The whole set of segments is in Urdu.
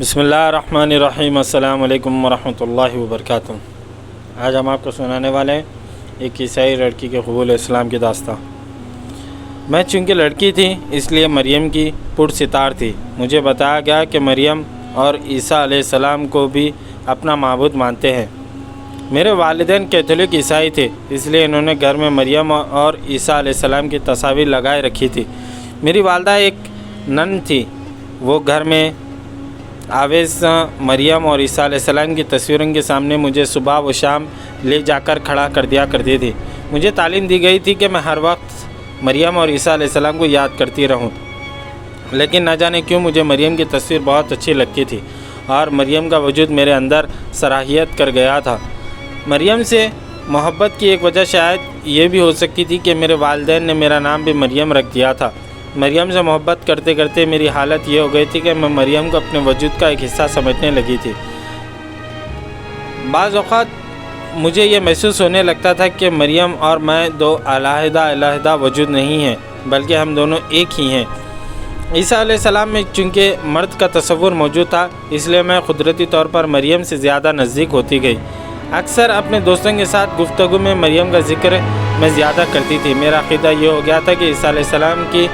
بسم اللہ الرحمن الرحیم۔ السلام علیکم ورحمۃ اللہ وبرکاتہ۔ آج ہم آپ کو سنانے والے ہیں ایک عیسائی لڑکی کے قبول اسلام کی داستان۔ میں چونکہ لڑکی تھی اس لیے مریم کی پرستار تھی۔ مجھے بتایا گیا کہ مریم اور عیسیٰ علیہ السلام کو بھی اپنا معبود مانتے ہیں۔ میرے والدین کیتھولک عیسائی تھے، اس لیے انہوں نے گھر میں مریم اور عیسیٰ علیہ السلام کی تصاویر لگائے رکھی تھی۔ میری والدہ ایک نن تھی، وہ گھر میں آویز مریم اور عیسیٰ علیہ السلام کی تصویروں کے سامنے مجھے صبح و شام لے جا کر کھڑا کر دیا کرتی تھی۔ مجھے تعلیم دی گئی تھی کہ میں ہر وقت مریم اور عیسیٰ علیہ السلام کو یاد کرتی رہوں، لیکن نہ جانے کیوں مجھے مریم کی تصویر بہت اچھی لگتی تھی اور مریم کا وجود میرے اندر صلاحیت کر گیا تھا۔ مریم سے محبت کی ایک وجہ شاید یہ بھی ہو سکتی تھی کہ میرے والدین نے میرا نام بھی مریم رکھ دیا تھا۔ مریم سے محبت کرتے کرتے میری حالت یہ ہو گئی تھی کہ میں مریم کو اپنے وجود کا ایک حصہ سمجھنے لگی تھی۔ بعض اوقات مجھے یہ محسوس ہونے لگتا تھا کہ مریم اور میں دو علیحدہ وجود نہیں ہیں، بلکہ ہم دونوں ایک ہی ہیں۔ عیسیٰ علیہ السلام میں چونکہ مرد کا تصور موجود تھا، اس لیے میں قدرتی طور پر مریم سے زیادہ نزدیک ہوتی گئی۔ اکثر اپنے دوستوں کے ساتھ گفتگو میں مریم کا ذکر میں زیادہ کرتی تھی۔ میرا عقیدہ یہ ہو گیا تھا کہ عیسیٰ علیہ السلام کی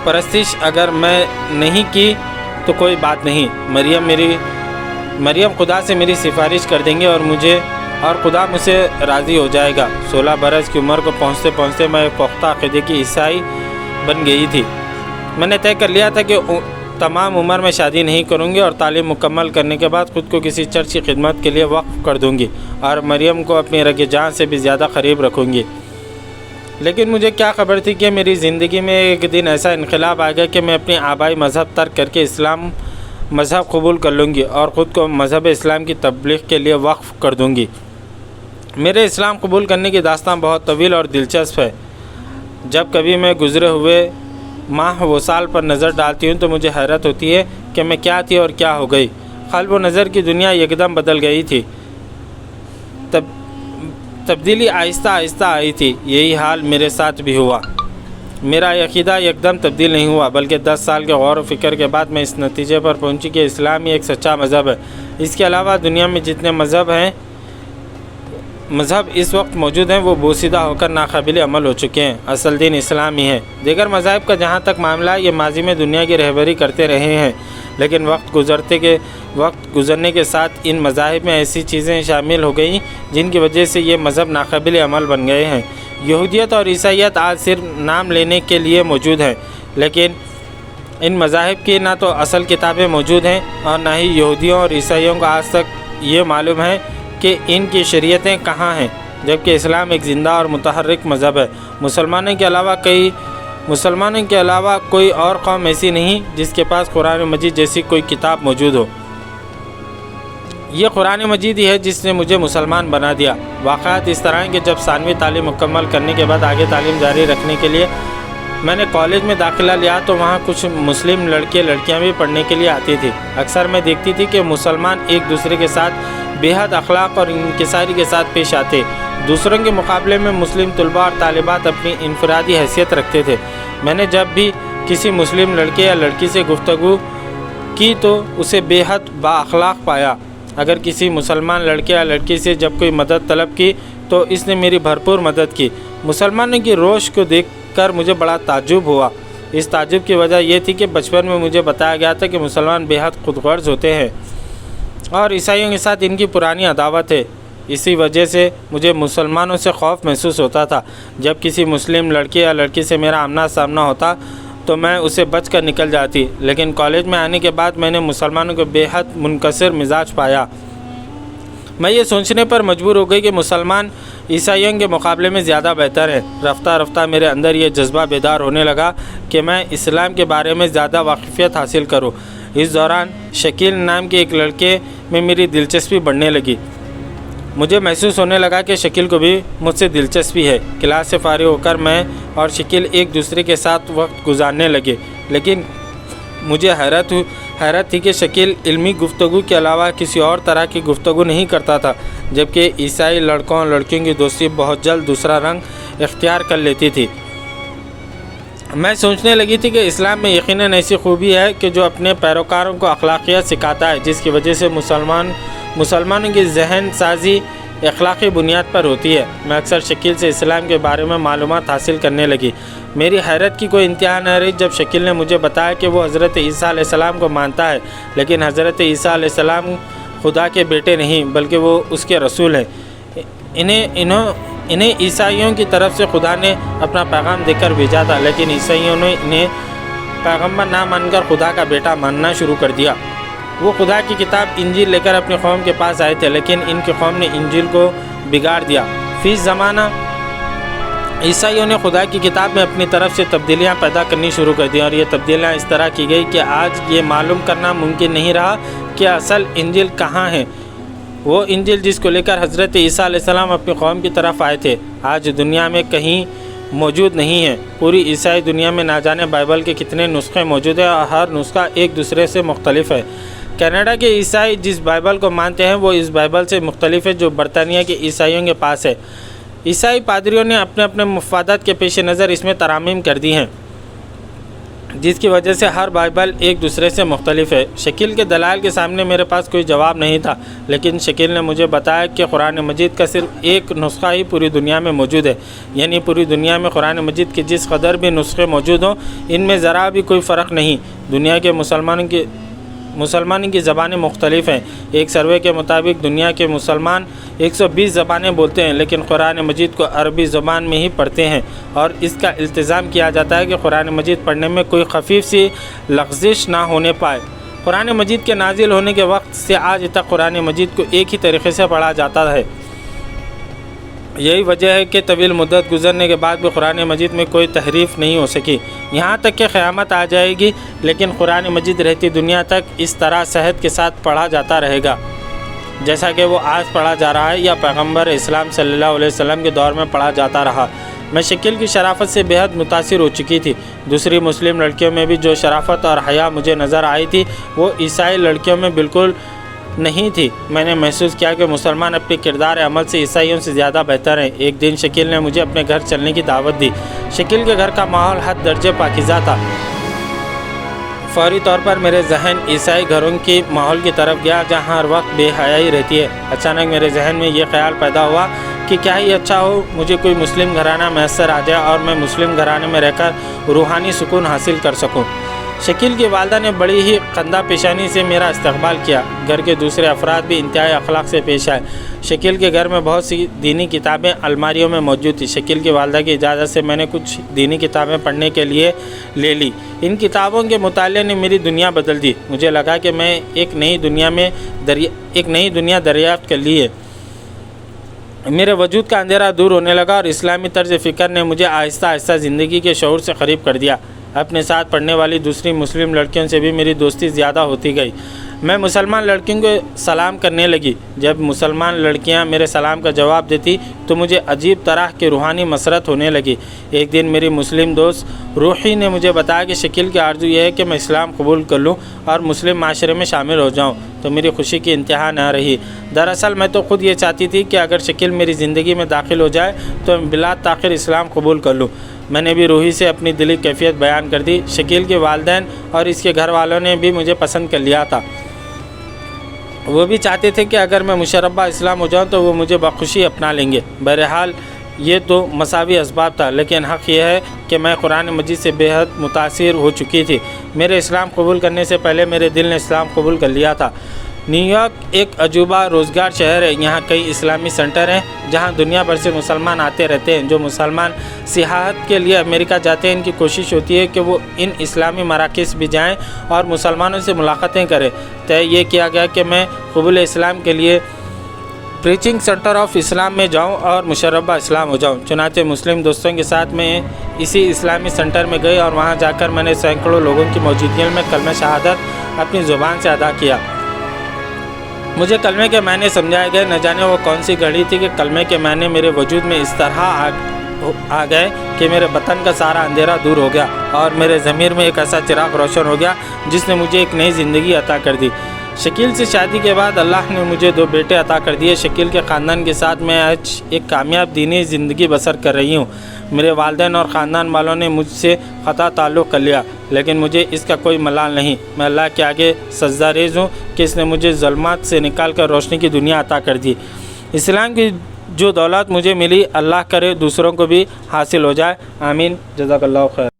پرستش اگر میں نہیں کی تو کوئی بات نہیں، مریم خدا سے میری سفارش کر دیں گے اور خدا مجھ سے راضی ہو جائے گا۔ 16 برس کی عمر کو پہنچتے پہنچتے میں ایک پختہ عقیدے کی عیسائی بن گئی تھی۔ میں نے طے کر لیا تھا کہ تمام عمر میں شادی نہیں کروں گی اور تعلیم مکمل کرنے کے بعد خود کو کسی چرچ کی خدمت کے لیے وقف کر دوں گی اور مریم کو اپنی رگ جان سے بھی زیادہ قریب رکھوں گی۔ لیکن مجھے کیا خبر تھی کہ میری زندگی میں ایک دن ایسا انقلاب آئے گا کہ میں اپنی آبائی مذہب ترک کر کے اسلام مذہب قبول کر لوں گی اور خود کو مذہب اسلام کی تبلیغ کے لیے وقف کر دوں گی۔ میرے اسلام قبول کرنے کی داستان بہت طویل اور دلچسپ ہے۔ جب کبھی میں گزرے ہوئے ماہ و سال پر نظر ڈالتی ہوں تو مجھے حیرت ہوتی ہے کہ میں کیا تھی اور کیا ہو گئی۔ قلب و نظر کی دنیا یکدم بدل گئی تھی۔ تبدیلی آہستہ آہستہ آئی تھی۔ یہی حال میرے ساتھ بھی ہوا۔ میرا عقیدہ یکدم تبدیل نہیں ہوا، بلکہ 10 سال کے غور و فکر کے بعد میں اس نتیجے پر پہنچی کہ اسلام ہی ایک سچا مذہب ہے۔ اس کے علاوہ دنیا میں جتنے مذہب اس وقت موجود ہیں وہ بوسیدہ ہو کر ناقابل عمل ہو چکے ہیں۔ اصل دین اسلام ہی ہے۔ دیگر مذاہب کا جہاں تک معاملہ ہے، یہ ماضی میں دنیا کی رہبری کرتے رہے ہیں، لیکن وقت گزرنے کے ساتھ ان مذاہب میں ایسی چیزیں شامل ہو گئیں جن کی وجہ سے یہ مذہب ناقابل عمل بن گئے ہیں۔ یہودیت اور عیسائیت آج صرف نام لینے کے لیے موجود ہیں، لیکن ان مذاہب کی نہ تو اصل کتابیں موجود ہیں اور نہ ہی یہودیوں اور عیسائیوں کو آج تک یہ معلوم ہے کہ ان کی شریعتیں کہاں ہیں، جبکہ اسلام ایک زندہ اور متحرک مذہب ہے۔ مسلمانوں کے علاوہ کوئی اور قوم ایسی نہیں جس کے پاس قرآن مجید جیسی کوئی کتاب موجود ہو۔ یہ قرآن مجید ہی ہے جس نے مجھے مسلمان بنا دیا۔ واقعات اس طرح ہیں کہ جب ثانوی تعلیم مکمل کرنے کے بعد آگے تعلیم جاری رکھنے کے لیے میں نے کالج میں داخلہ لیا تو وہاں کچھ مسلم لڑکیاں بھی پڑھنے کے لیے آتی تھی۔ اکثر میں دیکھتی تھی کہ مسلمان ایک دوسرے کے ساتھ بے حد اخلاق اور انکساری کے ساتھ پیش آتے۔ دوسروں کے مقابلے میں مسلم طلباء اور طالبات اپنی انفرادی حیثیت رکھتے تھے۔ میں نے جب بھی کسی مسلم لڑکے یا لڑکی سے گفتگو کی تو اسے بے حد با اخلاق پایا۔ اگر کسی مسلمان لڑکے یا لڑکی سے جب کوئی مدد طلب کی تو اس نے میری بھرپور مدد کی۔ مسلمانوں کی روش کو دیکھ کر مجھے بڑا تعجب ہوا۔ اس تعجب کی وجہ یہ تھی کہ بچپن میں مجھے بتایا گیا تھا کہ مسلمان بے حد خود غرض ہوتے ہیں اور عیسائیوں کے ساتھ ان کی پرانی عداوت ہے۔ اسی وجہ سے مجھے مسلمانوں سے خوف محسوس ہوتا تھا۔ جب کسی مسلم لڑکے یا لڑکی سے میرا آمنا سامنا ہوتا تو میں اسے بچ کر نکل جاتی، لیکن کالج میں آنے کے بعد میں نے مسلمانوں کو بے حد منکسر مزاج پایا۔ میں یہ سوچنے پر مجبور ہو گئی کہ مسلمان عیسائیوں کے مقابلے میں زیادہ بہتر ہیں۔ رفتہ رفتہ میرے اندر یہ جذبہ بیدار ہونے لگا کہ میں اسلام کے بارے میں زیادہ واقفیت حاصل کروں۔ اس دوران شکیل نام کے ایک لڑکے میں میری دلچسپی بڑھنے لگی۔ مجھے محسوس ہونے لگا کہ شکیل کو بھی مجھ سے دلچسپی ہے۔ کلاس سے فارغ ہو کر میں اور شکیل ایک دوسرے کے ساتھ وقت گزارنے لگے، لیکن مجھے حیرت تھی کہ شکیل علمی گفتگو کے علاوہ کسی اور طرح کی گفتگو نہیں کرتا تھا، جبکہ عیسائی لڑکوں اور لڑکیوں کی دوستی بہت جلد دوسرا رنگ اختیار کر لیتی تھی۔ میں سوچنے لگی تھی کہ اسلام میں یقیناً ایسی خوبی ہے کہ جو اپنے پیروکاروں کو اخلاقیات سکھاتا ہے، جس کی وجہ سے مسلمانوں کی ذہن سازی اخلاقی بنیاد پر ہوتی ہے۔ میں اکثر شکیل سے اسلام کے بارے میں معلومات حاصل کرنے لگی۔ میری حیرت کی کوئی انتہا نہ رہی جب شکیل نے مجھے بتایا کہ وہ حضرت عیسیٰ علیہ السلام کو مانتا ہے، لیکن حضرت عیسیٰ علیہ السلام خدا کے بیٹے نہیں بلکہ وہ اس کے رسول ہیں۔ انہیں عیسائیوں کی طرف سے خدا نے اپنا پیغام دے کر بھیجا تھا، لیکن عیسائیوں نے انہیں پیغمبر نہ مان کر خدا کا بیٹا ماننا شروع کر دیا۔ وہ خدا کی کتاب انجیل لے کر اپنی قوم کے پاس آئے تھے، لیکن ان کی قوم نے انجیل کو بگاڑ دیا۔ فی زمانہ عیسائیوں نے خدا کی کتاب میں اپنی طرف سے تبدیلیاں پیدا کرنی شروع کر دیں، اور یہ تبدیلیاں اس طرح کی گئی کہ آج یہ معلوم کرنا ممکن نہیں رہا کہ اصل انجیل کہاں ہے۔ وہ انجیل جس کو لے کر حضرت عیسیٰ علیہ السلام اپنی قوم کی طرف آئے تھے، آج دنیا میں کہیں موجود نہیں ہے۔ پوری عیسائی دنیا میں نہ جانے بائبل کے کتنے نسخے موجود ہیں، اور ہر نسخہ ایک دوسرے سے مختلف ہے۔ کینیڈا کے عیسائی جس بائبل کو مانتے ہیں وہ اس بائبل سے مختلف ہے جو برطانیہ کے عیسائیوں کے پاس ہے۔ عیسائی پادریوں نے اپنے اپنے مفادات کے پیش نظر اس میں ترامیم کر دی ہیں، جس کی وجہ سے ہر بائبل ایک دوسرے سے مختلف ہے۔ شکیل کے دلائل کے سامنے میرے پاس کوئی جواب نہیں تھا، لیکن شکیل نے مجھے بتایا کہ قرآن مجید کا صرف ایک نسخہ ہی پوری دنیا میں موجود ہے، یعنی پوری دنیا میں قرآن مجید کے جس قدر بھی نسخے موجود ہوں، ان میں ذرا بھی کوئی فرق نہیں۔ دنیا کے مسلمانوں کی زبانیں مختلف ہیں۔ ایک سروے کے مطابق دنیا کے مسلمان 120 زبانیں بولتے ہیں، لیکن قرآن مجید کو عربی زبان میں ہی پڑھتے ہیں، اور اس کا التزام کیا جاتا ہے کہ قرآن مجید پڑھنے میں کوئی خفیف سی لغزش نہ ہونے پائے۔ قرآن مجید کے نازل ہونے کے وقت سے آج تک قرآن مجید کو ایک ہی طریقے سے پڑھا جاتا ہے۔ یہی وجہ ہے کہ طویل مدت گزرنے کے بعد بھی قرآن مجید میں کوئی تحریف نہیں ہو سکی، یہاں تک کہ قیامت آ جائے گی، لیکن قرآن مجید رہتی دنیا تک اس طرح صحت کے ساتھ پڑھا جاتا رہے گا جیسا کہ وہ آج پڑھا جا رہا ہے یا پیغمبر اسلام صلی اللہ علیہ وسلم کے دور میں پڑھا جاتا رہا۔ میں شکیل کی شرافت سے بے حد متاثر ہو چکی تھی۔ دوسری مسلم لڑکیوں میں بھی جو شرافت اور حیا مجھے نظر آئی تھی وہ عیسائی لڑکیوں میں بالکل نہیں تھی۔ میں نے محسوس کیا کہ مسلمان اپنے کردار عمل سے عیسائیوں سے زیادہ بہتر ہیں۔ ایک دن شکیل نے مجھے اپنے گھر چلنے کی دعوت دی۔ شکیل کے گھر کا ماحول حد درجے پاکیزہ تھا۔ فوری طور پر میرے ذہن عیسائی گھروں کی ماحول کی طرف گیا جہاں ہر وقت بے حیائی رہتی ہے۔ اچانک میرے ذہن میں یہ خیال پیدا ہوا کہ کیا ہی اچھا ہو مجھے کوئی مسلم گھرانہ میسر آ جائے اور میں مسلم گھرانے میں رہ کر روحانی سکون حاصل کر سکوں۔ شکیل کی والدہ نے بڑی ہی خندہ پیشانی سے میرا استقبال کیا۔ گھر کے دوسرے افراد بھی انتہائی اخلاق سے پیش آئے۔ شکیل کے گھر میں بہت سی دینی کتابیں الماریوں میں موجود تھیں۔ شکیل کی والدہ کی اجازت سے میں نے کچھ دینی کتابیں پڑھنے کے لیے لے لی۔ ان کتابوں کے مطالعے نے میری دنیا بدل دی۔ مجھے لگا کہ میں ایک نئی دنیا دریافت کر لی ہے۔ میرے وجود کا اندھیرا دور ہونے لگا اور اسلامی طرز فکر نے مجھے آہستہ آہستہ زندگی کے شعور سے قریب کر دیا۔ اپنے ساتھ پڑھنے والی دوسری مسلم لڑکیوں سے بھی میری دوستی زیادہ ہوتی گئی۔ میں مسلمان لڑکیوں کو سلام کرنے لگی۔ جب مسلمان لڑکیاں میرے سلام کا جواب دیتی تو مجھے عجیب طرح کی روحانی مسرت ہونے لگی۔ ایک دن میری مسلم دوست روحی نے مجھے بتایا کہ شکیل کی آرزو یہ ہے کہ میں اسلام قبول کر لوں اور مسلم معاشرے میں شامل ہو جاؤں، تو میری خوشی کی انتہا نہ رہی۔ دراصل میں تو خود یہ چاہتی تھی کہ اگر شکیل میری زندگی میں داخل ہو جائے تو میں بلا تاخیر اسلام قبول کر لوں۔ میں نے بھی روحی سے اپنی دلی کیفیت بیان کر دی۔ شکیل کے والدین اور اس کے گھر والوں نے بھی مجھے پسند کر لیا تھا۔ وہ بھی چاہتے تھے کہ اگر میں مشربہ اسلام ہو جاؤں تو وہ مجھے بخوشی اپنا لیں گے۔ بہرحال یہ تو مساوی اسباب تھا، لیکن حق یہ ہے کہ میں قرآن مجید سے بے حد متاثر ہو چکی تھی۔ میرے اسلام قبول کرنے سے پہلے میرے دل نے اسلام قبول کر لیا تھا۔ نیو یارک ایک عجوبہ روزگار شہر ہے۔ یہاں کئی اسلامی سینٹر ہیں جہاں دنیا بھر سے مسلمان آتے رہتے ہیں۔ جو مسلمان سیاحت کے لیے امریکہ جاتے ہیں ان کی کوشش ہوتی ہے کہ وہ ان اسلامی مراکز بھی جائیں اور مسلمانوں سے ملاقاتیں کریں۔ طے یہ کیا گیا کہ میں قبول اسلام کے لیے پریچنگ سینٹر آف اسلام میں جاؤں اور مشربہ اسلام ہو جاؤں۔ چنانچہ مسلم دوستوں کے ساتھ میں اسی اسلامی سینٹر میں گئی اور وہاں جا کر میں نے سینکڑوں لوگوں کی موجودگی میں کلمہ شہادت اپنی زبان سے ادا کیا۔ مجھے کلمے کے معنی سمجھائے گئے۔ نہ جانے وہ کون سی گھڑی تھی کہ کلمے کے معنی میرے وجود میں اس طرح آ گئے کہ میرے بطن کا سارا اندھیرا دور ہو گیا اور میرے ضمیر میں ایک ایسا چراغ روشن ہو گیا جس نے مجھے ایک نئی زندگی عطا کر دی۔ شکیل سے شادی کے بعد اللہ نے مجھے 2 بیٹے عطا کر دیے۔ شکیل کے خاندان کے ساتھ میں آج ایک کامیاب دینی زندگی بسر کر رہی ہوں۔ میرے والدین اور خاندان والوں نے مجھ سے قطع تعلق کر لیا، لیکن مجھے اس کا کوئی ملال نہیں۔ میں اللہ کے آگے سجدہ ریز ہوں کہ اس نے مجھے ظلمات سے نکال کر روشنی کی دنیا عطا کر دی۔ اسلام کی جو دولت مجھے ملی، اللہ کرے دوسروں کو بھی حاصل ہو جائے۔ آمین۔ جزاک اللہ خیر۔